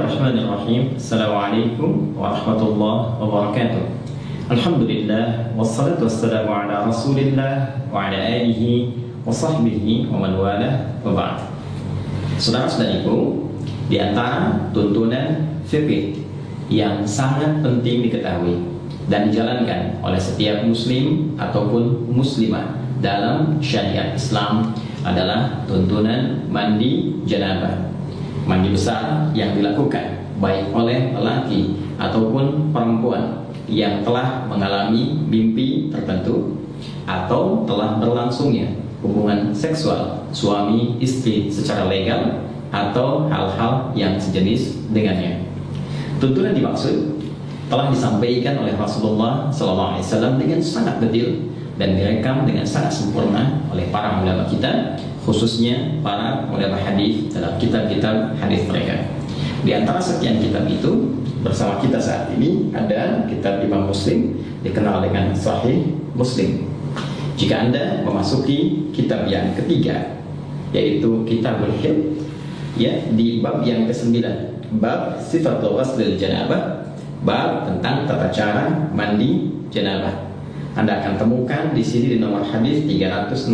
Bismillahirrahmanirrahim. Assalamualaikum warahmatullahi wabarakatuh. Alhamdulillah, wassalatu wassalamu ala rasulillah wa ala alihi wa sahbihi wa man walah, wa ba'd. Saudara-saudariku, di antara tuntunan fikih yang sangat penting diketahui dan dijalankan oleh setiap muslim ataupun muslimah dalam syariat Islam adalah tuntunan mandi janabah. Mandi besar yang dilakukan baik oleh lelaki ataupun perempuan yang telah mengalami mimpi tertentu atau telah berlangsungnya hubungan seksual suami istri secara legal atau hal-hal yang sejenis dengannya. Tuntunan dimaksud telah disampaikan oleh Rasulullah SAW dengan sangat detail dan direkam dengan sangat sempurna oleh para ulama kita, khususnya para ulama hadis dalam kitab-kitab hadis mereka. Di antara sekian kitab itu, bersama kita saat ini ada kitab Imam Muslim dikenal dengan Sahih Muslim. Jika Anda memasuki kitab yang ketiga, yaitu Kitabul Haid, ya, di bab yang ke-9, bab Sifatul Ghuslil Janabah, bab tentang tata cara mandi janabah. Anda akan temukan di sini di nomor hadis 316,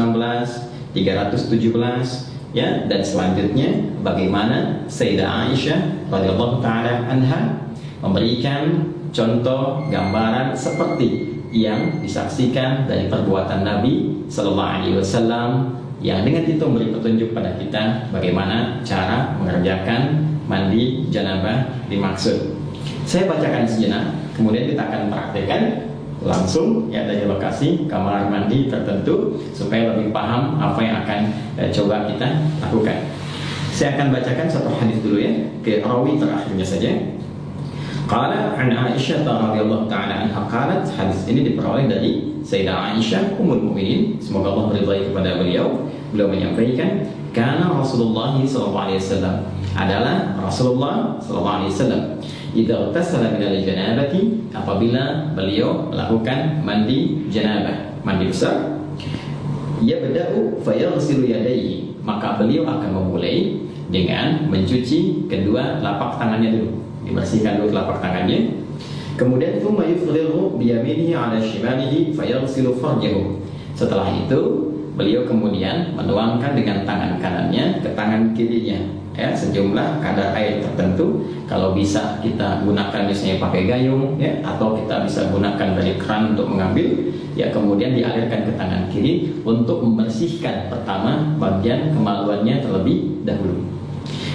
317, ya, dan selanjutnya bagaimana Sayyidah Aisyah radhiyallahu taala anha memberikan contoh gambaran seperti yang disaksikan dari perbuatan Nabi sallallahu alaihi wasallam, yang dengan itu memberi petunjuk pada kita bagaimana cara mengerjakan mandi janabah dimaksud. Saya bacakan sejenak, kemudian kita akan praktekkan langsung, ya, dari lokasi kamar mandi tertentu supaya lebih paham apa yang akan coba kita lakukan. Saya akan bacakan satu hadis dulu, ya, ke rawi terakhirnya saja. Qala an Aisyah radhiyallahu taala anha qalat, hadis ini diperoleh dari Sayyidah Aisyah ummul mukminin, semoga Allah meridai kepada beliau. Beliau menyampaikan, kana Rasulullah sallallahu alaihi wasallam, adalah Rasulullah sallallahu alaihi wasallam, idza tasala min al-janabati, apabila beliau melakukan mandi janabah, mandi besar, ya bada'u fayaghsilu yadayhi, maka beliau akan memulai dengan mencuci kedua telapak tangannya dulu, dibersihkan dulu telapak tangannya. Kemudian thumma yufrigu bi yaminihi 'ala shimalihi fayaghsilu farjahu. Setelah itu beliau kemudian menuangkan dengan tangan kanannya ke tangan kirinya, ya, sejumlah kadar air tertentu. Kalau bisa kita gunakan misalnya pakai gayung, ya, atau kita bisa gunakan dari keran untuk mengambil, ya, kemudian dialirkan ke tangan kiri untuk membersihkan pertama bagian kemaluannya terlebih dahulu.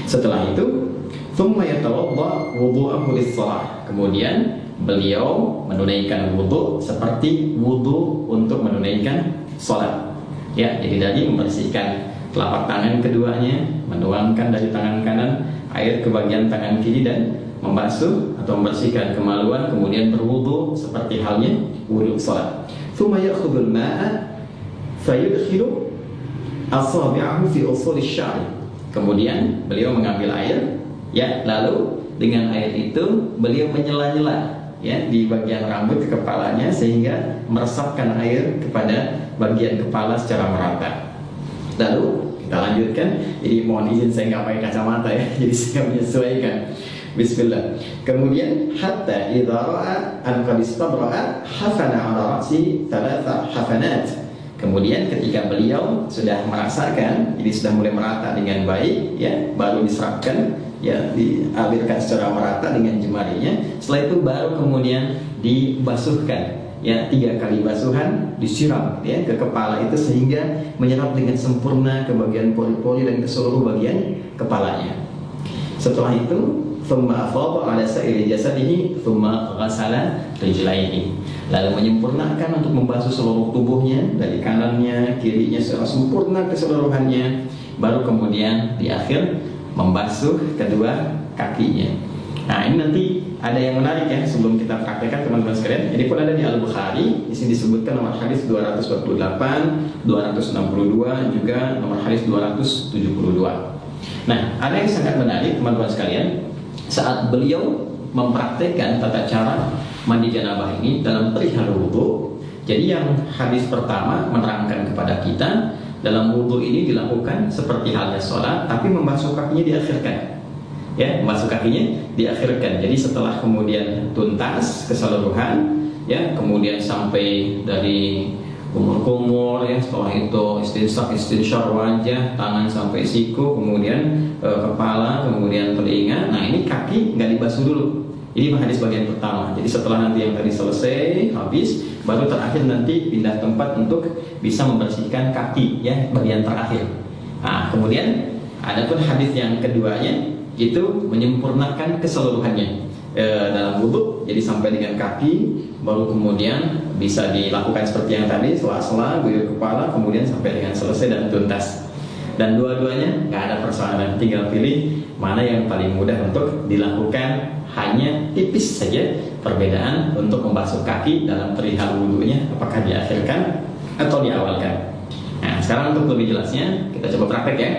Setelah itu thumma yatawadda wudu'ahu lis-shalah, kemudian beliau menunaikan wudu seperti wudu untuk menunaikan salat, ya, jadi tadi membersihkan telapak tangan keduanya, menuangkan dari tangan kanan air ke bagian tangan kiri dan membasuh atau membersihkan kemaluan, kemudian berwudu seperti halnya wudu salat. Tsumma ya'khudul ma'a fayudkhilu asabi'ahu fi usulis sya'ri. Kemudian beliau mengambil air, ya, lalu dengan air itu beliau menyela-nyela, ya, di bagian rambut kepalanya sehingga meresapkan air kepada bagian kepala secara merata. Lalu kita lanjutkan. Jadi mohon izin saya nggak pakai kacamata, ya, jadi saya menyesuaikan. Bismillah. Kemudian hatta idza ra'a an qad istabra'a hafana 'ala ra'si thalatha hafanat. Kemudian ketika beliau sudah merasakan, jadi sudah mulai merata dengan baik, ya, baru diserapkan, ya, dialirkan secara merata dengan jemarinya. Setelah itu baru kemudian dibasuhkan, ya, 3 kali basuhan disiram, ya, ke kepala itu sehingga menyerap dengan sempurna ke bagian pori-pori dan ke seluruh bagian kepalanya. Setelah itu thumma afadha 'ala sa'iri jasadihi thumma ghasala rijlaihi, lalu menyempurnakan untuk membasuh seluruh tubuhnya dari kanannya kirinya secara sempurna keseluruhannya, baru kemudian di akhir membasuh kedua kakinya. Nah, ini nanti ada yang menarik, ya, sebelum kita praktekkan teman-teman sekalian. Ini pun ada di Al-Bukhari. Di sini disebutkan nomor hadis 248, 262, juga nomor hadis 272. Nah, ada yang sangat menarik teman-teman sekalian. Saat beliau mempraktekkan tata cara mandi janabah ini dalam perihal wudu, jadi yang hadis pertama menerangkan kepada kita dalam wudu ini dilakukan seperti halnya sholat, tapi membasuh kakinya diakhirkan. ya, membasuh kakinya diakhirkan. Jadi setelah kemudian tuntas keseluruhan, ya, kemudian sampai dari kumur-kumur, ya, setelah itu istinsyaq wajah, tangan sampai siku, kemudian kepala, kemudian telinga. Nah, ini kaki nggak dibasuh dulu. Ini hadis bagian pertama. Jadi setelah nanti yang tadi selesai, habis, baru terakhir nanti pindah tempat untuk bisa membersihkan kaki, ya, bagian terakhir. Nah, kemudian ada pun hadis yang keduanya itu menyempurnakan keseluruhannya dalam wudhu. Jadi sampai dengan kaki, baru kemudian bisa dilakukan seperti yang tadi, sela-sela, guyur kepala, kemudian sampai dengan selesai dan tuntas. Dan dua-duanya nggak ada persoalan, tinggal pilih mana yang paling mudah untuk dilakukan. Hanya tipis saja perbedaan untuk membasuh kaki dalam perihal wudhunya, apakah diakhirkan atau diawalkan. Nah, sekarang untuk lebih jelasnya kita coba praktek, ya.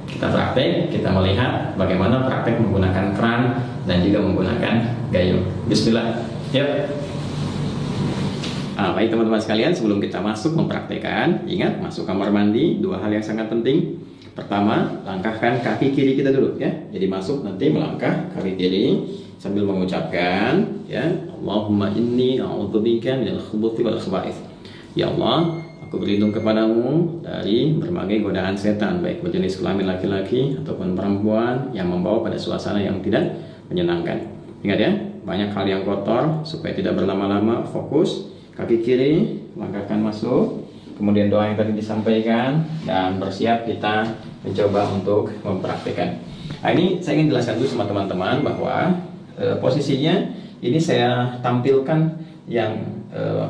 Kita praktek, kita melihat bagaimana praktek menggunakan keran dan juga menggunakan gayung. Bismillah. Yuk. Baik teman-teman sekalian, sebelum kita masuk mempraktekkan, ingat masuk kamar mandi, dua hal yang sangat penting. Pertama, langkahkan kaki kiri kita dulu, ya. Jadi masuk nanti melangkah kaki kiri sambil mengucapkan, ya, Allahumma inni a'udzubika minal khubuthi wal khaba'ith. Ya Allah, aku berlindung kepadamu dari berbagai godaan setan, baik berjenis kelamin laki-laki ataupun perempuan yang membawa pada suasana yang tidak menyenangkan. Ingat, ya, banyak hal yang kotor. Supaya tidak berlama-lama, fokus kaki kiri, langkahkan masuk, kemudian doa yang tadi disampaikan, dan bersiap kita mencoba untuk mempraktikkan. Nah, ini saya ingin jelaskan dulu sama teman-teman bahwa posisinya ini saya tampilkan yang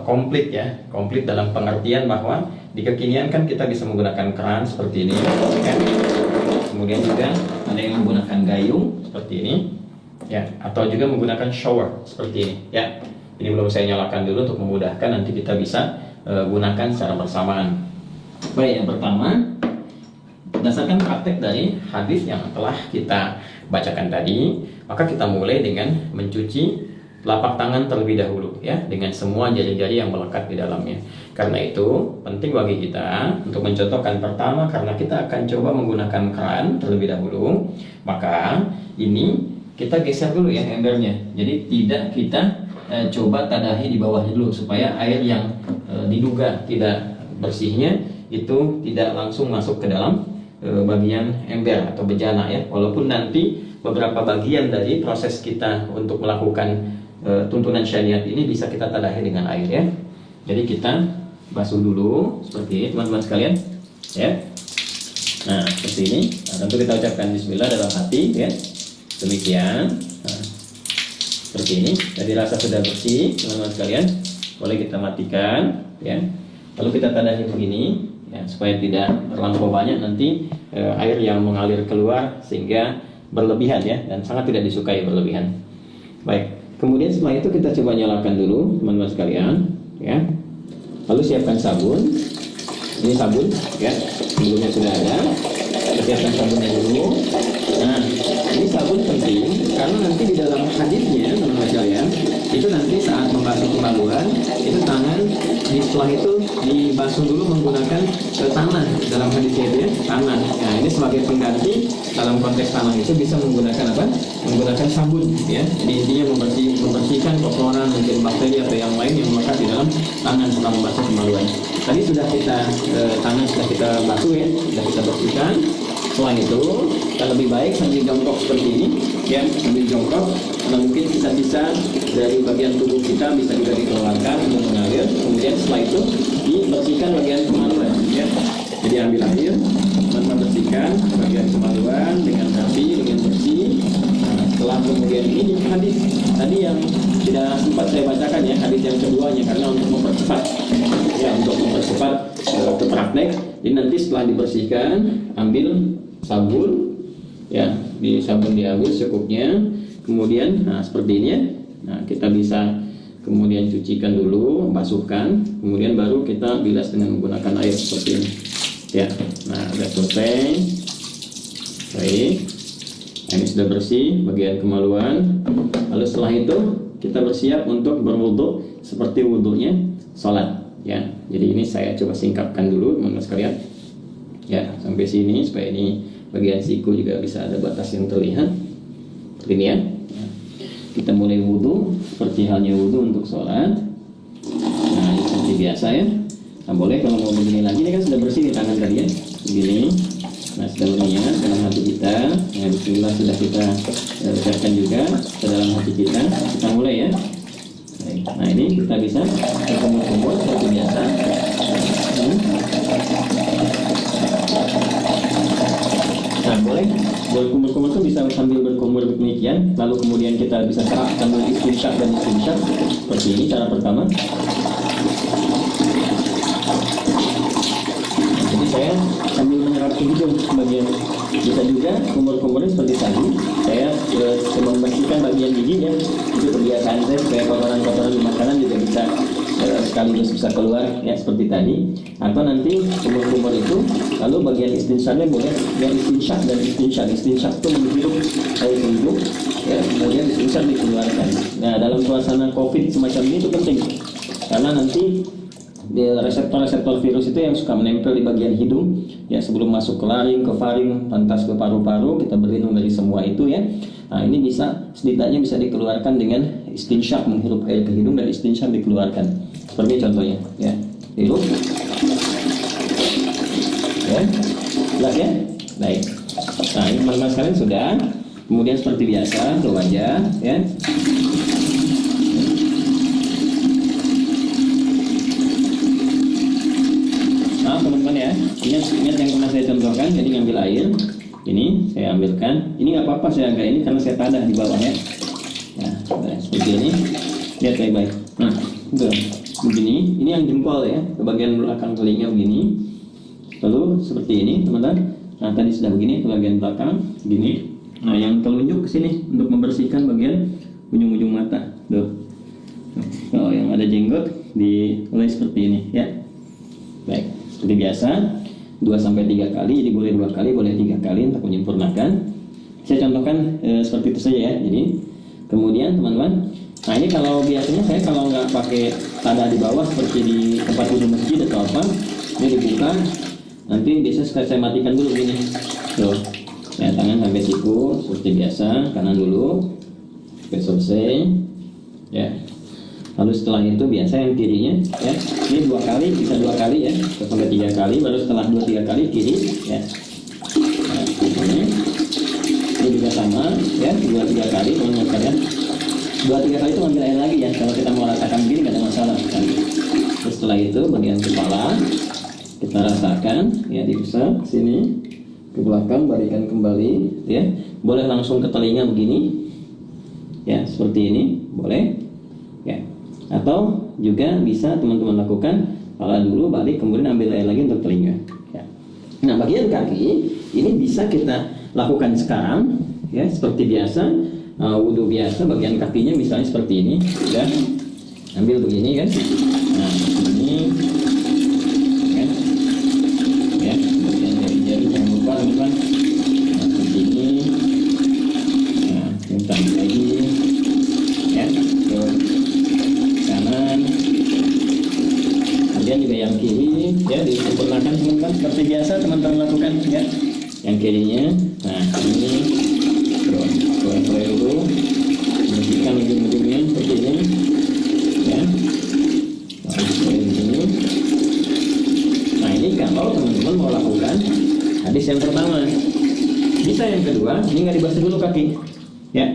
komplit, ya, komplit dalam pengertian bahwa di kekinian kan kita bisa menggunakan keran seperti ini, ya. Kemudian juga ada yang menggunakan gayung seperti ini, ya, atau juga menggunakan shower seperti ini, ya. Ini belum saya nyalakan dulu untuk memudahkan, nanti kita bisa gunakan secara bersamaan. Baik, yang pertama, berdasarkan praktek dari hadis yang telah kita bacakan tadi, maka kita mulai dengan mencuci telapak tangan terlebih dahulu, ya, dengan semua jari-jari yang melekat di dalamnya. Karena itu penting bagi kita untuk mencontohkan. Pertama, karena kita akan coba menggunakan keran terlebih dahulu, maka ini kita geser dulu, ya, embernya. Jadi tidak kita coba tadahi di bawahnya dulu, supaya air yang diduga tidak bersihnya itu tidak langsung masuk ke dalam bagian ember atau bejana, ya. Walaupun nanti beberapa bagian dari proses kita untuk melakukan tuntunan syariat ini bisa kita tadahi dengan air, ya. Jadi kita basuh dulu seperti ini teman-teman sekalian, ya. Nah, seperti ini. Nah, tentu kita ucapkan bismillah dalam hati, ya. Demikian. Nah, seperti ini. Jadi rasa sudah bersih teman-teman sekalian, boleh kita matikan, ya. Lalu kita tadahi begini, ya, supaya tidak terlampau banyak nanti air yang mengalir keluar sehingga berlebihan, ya, dan sangat tidak disukai berlebihan. Baik, kemudian setelah itu kita coba nyalakan dulu teman-teman sekalian, ya. Lalu siapkan sabun. Ini sabun, ya, sebelumnya sudah ada. Kita siapkan sabunnya dulu. Nah, ini sabun penting karena nanti di dalam hadisnya teman-teman sekalian, itu nanti saat membasuh kemaluan, itu tangan setelah itu dibasuh dulu menggunakan tanah. Dalam hadisnya itu, ya, tanah. Nah, ini sebagai pengganti dalam konteks tanah itu bisa menggunakan apa? Menggunakan sabun, ya. Jadi intinya membersihkan kotoran, mungkin bakteri atau yang lain yang melekat di dalam tangan setelah membasuh kemaluan. Tadi sudah kita tangan sudah kita basuh, ya, sudah kita bersihkan. Setelah itu kita lebih baik sambil jongkok seperti ini, ya, sambil jongkok. Karena mungkin sisa-sisa dari bagian tubuh kita bisa juga dikeluarkan untuk mengalir. Kemudian setelah itu dibersihkan bagian kemaluan, ya. Jadi ambil air, teman-teman bersihkan bagian kemaluan dengan rapi, dengan bersih. Nah, setelah kemudian ini hadis tadi yang tidak sempat saya bacakan, ya, hadis yang keduanya, karena untuk mempercepat, ya, untuk mempercepat ke praktek. Jadi nanti setelah dibersihkan, ambil sabun, ya, di sabun diambil secukupnya. Kemudian, nah, seperti ini, ya. Nah, kita bisa kemudian cucikan dulu, basuhkan, kemudian baru kita bilas dengan menggunakan air seperti ini, ya. Nah, sudah selesai. Baik. Nah, ini sudah bersih bagian kemaluan. Lalu setelah itu kita bersiap untuk berwudu seperti wudunya sholat, ya. Jadi ini saya coba singkapkan dulu teman-teman sekalian, ya, sampai sini supaya ini bagian siku juga bisa ada batas yang terlihat. Ini ya. Kita mulai wudhu seperti halnya wudhu untuk sholat. Nah, ini seperti biasa ya. Nah, boleh kalau mau begini lagi, ini kan sudah bersih di tangan tadi ya, begini. Nah, sudah berniat dalam hati kita. Nah, bismillah sudah kita ucapkan juga ke dalam hati kita. Kita mulai ya. Nah, ini kita bisa berkumur-kumur seperti biasa. Nah, boleh berkumur-kumur itu bisa sambil berkumur demikian, lalu kemudian kita bisa serap sambil istinsyak dan istinsyak seperti ini cara pertama. Jadi saya sambil menyerap hidung bagian, bisa juga kumur-kumurnya seperti tadi. Saya coba membersihkan bagian gigi ya, itu kebiasaan saya supaya kotoran-kotoran di makanan juga bisa sekaligus bisa keluar ya seperti tadi. Atau nanti kumur-kumur itu lalu bagian istinsyaknya boleh yang istinsyak dan istinsyak itu menghirup air hidung ya, kemudian istinsyak dikeluarkan. Nah, dalam suasana COVID semacam ini itu penting karena nanti di reseptor-reseptor virus itu yang suka menempel di bagian hidung ya, sebelum masuk ke laring, ke faring, lantas ke paru-paru, kita berlindung dari semua itu ya. Nah, ini bisa setidaknya bisa dikeluarkan dengan istinsyak, menghirup air ke hidung dan istinsyak dikeluarkan. Seperti contohnya ya, hirup ya, jelas ya. Baik. Nah, ini teman-teman sekalian sudah. Kemudian seperti biasa ke wajah ya. Teman-teman ya, ingat yang pernah saya contohkan. Jadi ngambil air, ini saya ambilkan. Ini nggak apa-apa saya agak ini karena saya tadah di bawah ya. Nah, seperti ini. Lihat baik-baik. Nah, begini. Ini yang jempol ya, ke bagian belakang telinga begini. Lalu seperti ini, teman-teman. Nah, tadi sudah begini ke bagian belakang, begini. Nah, yang telunjuk ke sini untuk membersihkan bagian ujung-ujung mata. Tuh. Kalau yang ada jenggot dimulai seperti ini ya. Baik. Seperti biasa 2-3 kali, jadi boleh 2 kali, boleh 3 kali untuk menyempurnakan. Saya contohkan seperti itu saja ya. Jadi kemudian teman-teman, nah ini kalau biasanya saya kalau nggak pakai tanda di bawah seperti di tempat wudhu masjid atau apa, ini dibuka, nanti biasanya saya matikan dulu gini. Tuh, ya, tangan sampai siku seperti biasa, kanan dulu sampai selesai ya. Lalu setelah itu biasa yang kirinya ya, ini 2 kali, bisa 2 kali ya, sampai 3 kali, baru setelah 2-3 kali kiri ya. Nah, ini juga sama ya, 2-3 kali teman-teman sekalian. 2-3 kali itu ambil air lagi ya, kalau kita mau rasakan begini nggak ada masalah kan. Terus setelah itu bagian kepala kita rasakan ya, diusap sini ke belakang, balikan kembali ya. Boleh langsung ke telinga begini ya, seperti ini boleh ya. Atau juga bisa teman-teman lakukan kepala dulu, balik, kemudian ambil air lagi untuk telinga ya. Nah, bagian kaki ini bisa kita lakukan sekarang ya, seperti biasa wudhu biasa. Bagian kakinya misalnya seperti ini ya, ambil begini kan. Nah, ini kan ya, bagian dari jari jangan lupa teman-teman. Nah, seperti ini. Nah, kita ambil lagi ya, ke kanan, kemudian juga yang kiri ya, disempurnakan teman-teman seperti biasa teman-teman lakukan ya. Yang kirinya, nah ini boleh dulu bersihkan ujung-ujungnya seperti ini ya. Nah, ini kalau teman-teman mau lakukan hadis yang pertama, bisa yang kedua ini nggak dibasuh dulu kaki ya.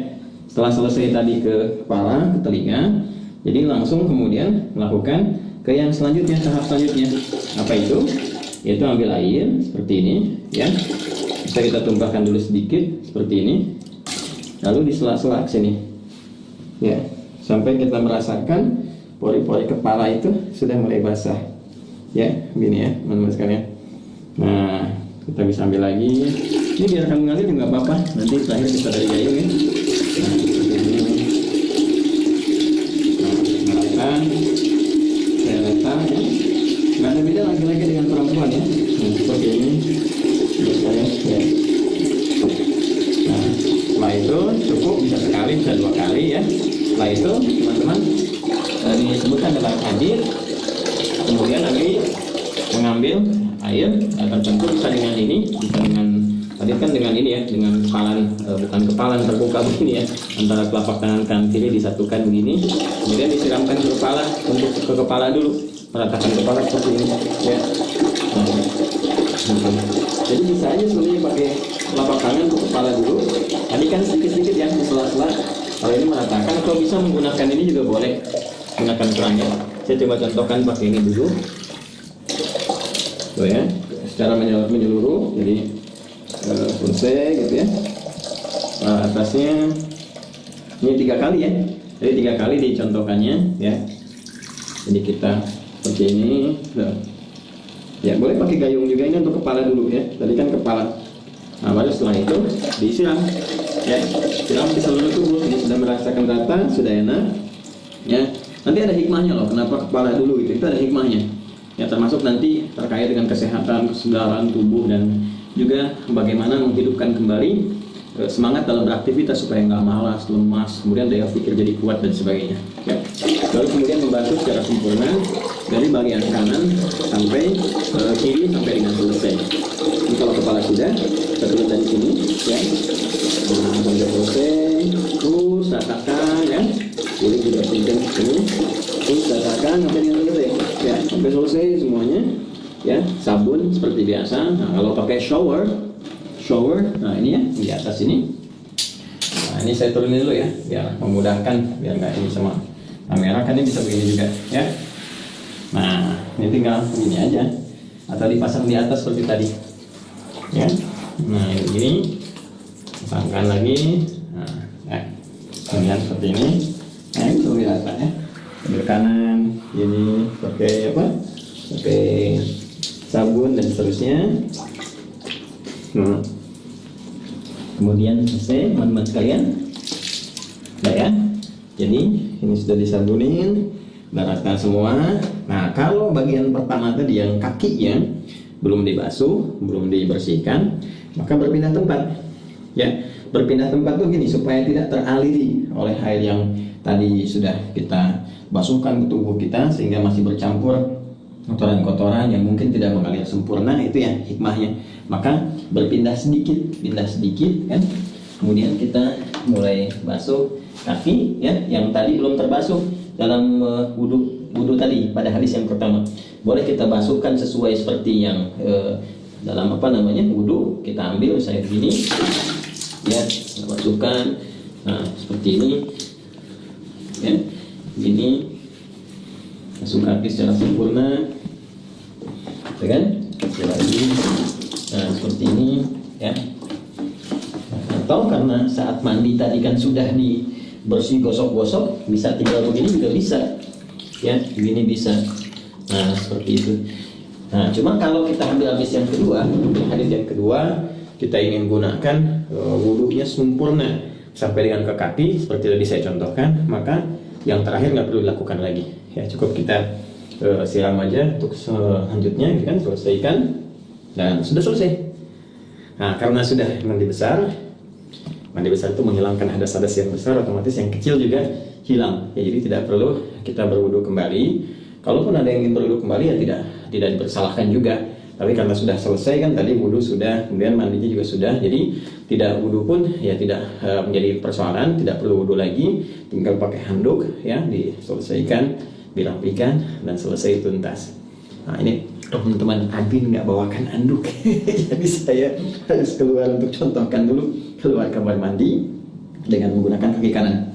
Setelah selesai tadi ke kepala, ke telinga, jadi langsung kemudian melakukan ke yang selanjutnya, tahap selanjutnya. Apa itu? Yaitu ambil air seperti ini ya. Bisa kita tumpahkan dulu sedikit seperti ini. Lalu di sela-sela sini ya, sampai kita merasakan pori-pori kepala itu sudah mulai basah ya, begini ya teman-teman sekalian. Nah, kita bisa ambil lagi. Ini biarkan mengalir juga apa-apa, nanti terakhir kita dari gayung ya. Nah, seperti ini. Nah, saya letak ya. Nggak ada beda laki-laki dengan perempuan ya. Nah, seperti ini saya ya. Nah, setelah itu cukup, bisa sekali, bisa 2 kali ya. Setelah itu teman-teman disebutkan dalam hadis, kemudian Nabi mengambil air, tertentu bisa dengan ini, bisa dengan Tadi kan dengan ini ya, dengan kepalan, bukan kepalan terbuka begini ya, antara telapak tangan kanan kiri disatukan begini, kemudian disiramkan ke kepala, untuk ke kepala dulu, meratakan kepala seperti ini ya. Jadi bisa aja sebenarnya pakai telapak tangan ke kepala dulu. Tadi kan sedikit-sedikit ya di sela-sela. Kalau ini meratakan, atau bisa menggunakan ini juga boleh, gunakan kerangnya. Saya coba contohkan pakai ini dulu. Tuh ya, secara menyeluruh, jadi selesai gitu ya. Atasnya ini 3 kali ya, jadi 3 kali dicontohkannya ya. Jadi kita seperti ini. Ya boleh pakai gayung juga, ini untuk kepala dulu ya. Tadi kan kepala. Nah baru setelah itu disiram ya, siram di seluruh tubuh. Ini sudah merasakan rata, sudah enak ya. Nanti ada hikmahnya loh, kenapa kepala dulu gitu, itu ada hikmahnya ya, termasuk nanti terkait dengan kesehatan, kesegaran tubuh, dan juga bagaimana menghidupkan kembali semangat dalam beraktivitas supaya nggak malas, lemas, kemudian daya pikir jadi kuat dan sebagainya ya. Lalu kemudian membantu secara sempurna dari bagian kanan sampai kiri sampai dengan selesai. Ini kalau kepala sudah, kita tulis dari sini ya. Nah, sampai selesai, terus ratakan ya. Boleh juga pinjam sini, terus ratakan sampai dengan selesai ya, sampai selesai semuanya ya. Sabun seperti biasa. Nah, kalau pakai shower, nah ini ya di atas ini. Nah ini saya turunin dulu ya, biar memudahkan, biar nggak ini sama kamera kan, ini bisa begini juga ya. Nah ini tinggal begini aja, atau dipasang di atas seperti tadi ya. Nah ini begini, pasangkan lagi. Nah ya, kemudian seperti ini. Nah ini lebih rata ya, sebelah kanan ini pakai apa, pakai sabun dan seterusnya. Nah, kemudian selesai teman-teman sekalian. Nah ya, jadi ini sudah disabunin, rata semua. Nah kalau bagian pertama tadi yang kakinya belum dibasuh, belum dibersihkan, maka berpindah tempat ya. Berpindah tempat tuh gini, supaya tidak teraliri oleh air yang tadi sudah kita basuhkan ke tubuh kita, sehingga masih bercampur kotoran-kotoran yang mungkin tidak mengalir sempurna. Itu ya hikmahnya. Maka berpindah sedikit, pindah sedikit kan. Kemudian kita mulai basuh kaki ya, yang tadi belum terbasuh dalam wudhu tadi pada hadis yang pertama. Boleh kita basuhkan sesuai seperti yang dalam apa namanya wudhu. Kita ambil saya begini ya, kita basuhkan. Nah seperti ini ya, ini basuh kaki secara sempurna ya kan. Lagi nah seperti ini ya. Atau karena saat mandi tadi kan sudah dibersih, gosok-gosok, bisa tinggal begini juga bisa ya, begini bisa. Nah seperti itu. Nah cuma kalau kita ambil hadis yang kedua, kita ingin gunakan wudhunya sempurna sampai dengan ke kaki seperti tadi saya contohkan, maka yang terakhir nggak perlu dilakukan lagi ya, cukup kita siram aja untuk selanjutnya kan, selesaikan dan sudah selesai. Nah karena sudah mandi besar itu menghilangkan hadas-hadas yang besar, otomatis yang kecil juga hilang ya. Jadi tidak perlu kita berwudu kembali. Kalaupun ada yang ingin berwudu kembali ya tidak dipersalahkan juga. Tapi karena sudah selesai kan tadi wudu sudah, kemudian mandinya juga sudah, jadi tidak wudu pun ya tidak menjadi persoalan, tidak perlu wudu lagi, tinggal pakai handuk ya, diselesaikan, dirapikan dan selesai tuntas. Nah ini teman-teman admin nggak bawakan anduk, jadi saya harus keluar untuk contohkan dulu, keluar kamar mandi dengan menggunakan kaki kanan.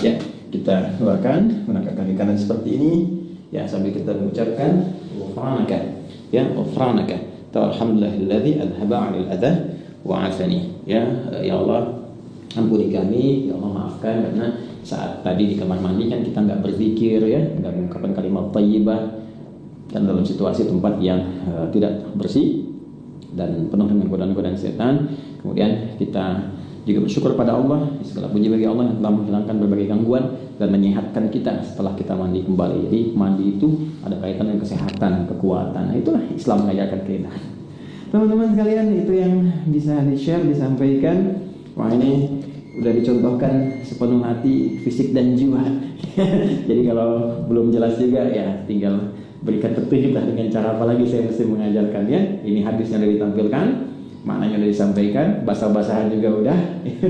Ya kita keluarkan menggunakan kaki kanan seperti ini ya, sambil kita mengucapkan ghufranaka ya, ghufranaka alhamdulillahilladzi adhaba 'anil adha wa 'afani ya. Ya Allah ampuni kami, ya Allah maafkan, karena saat tadi di kamar mandi kan kita nggak berzikir ya, nggak mengucapkan kalimat thayyibah, dan dalam situasi tempat yang tidak bersih dan penuh dengan godaan-godaan setan. Kemudian kita juga bersyukur pada Allah, segala puji bagi Allah yang telah menghilangkan berbagai gangguan dan menyehatkan kita setelah kita mandi kembali. Jadi mandi itu ada kaitan dengan kesehatan, kekuatan. Nah, itulah Islam mengajarkan kita. Teman-teman sekalian, itu yang bisa di-share, disampaikan. Wah ini udah dicontohkan sepenuh hati, fisik dan jiwa. Jadi kalau belum jelas juga ya tinggal berikan petunjuk lah dengan cara apa lagi saya mesti mengajarkannya. Ini hadis yang sudah ditampilkan maknanya udah disampaikan, basah-basahan juga udah.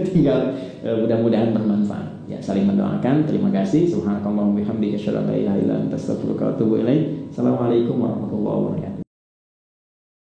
Tinggal mudah-mudahan bermanfaat. Ya, saling mendoakan. Terima kasih. Subhanakallahumma wa bihamdika asyhadu an la ilaha illa anta astaghfiruka wa atubu ilaik. Assalamualaikum warahmatullahi wabarakatuh.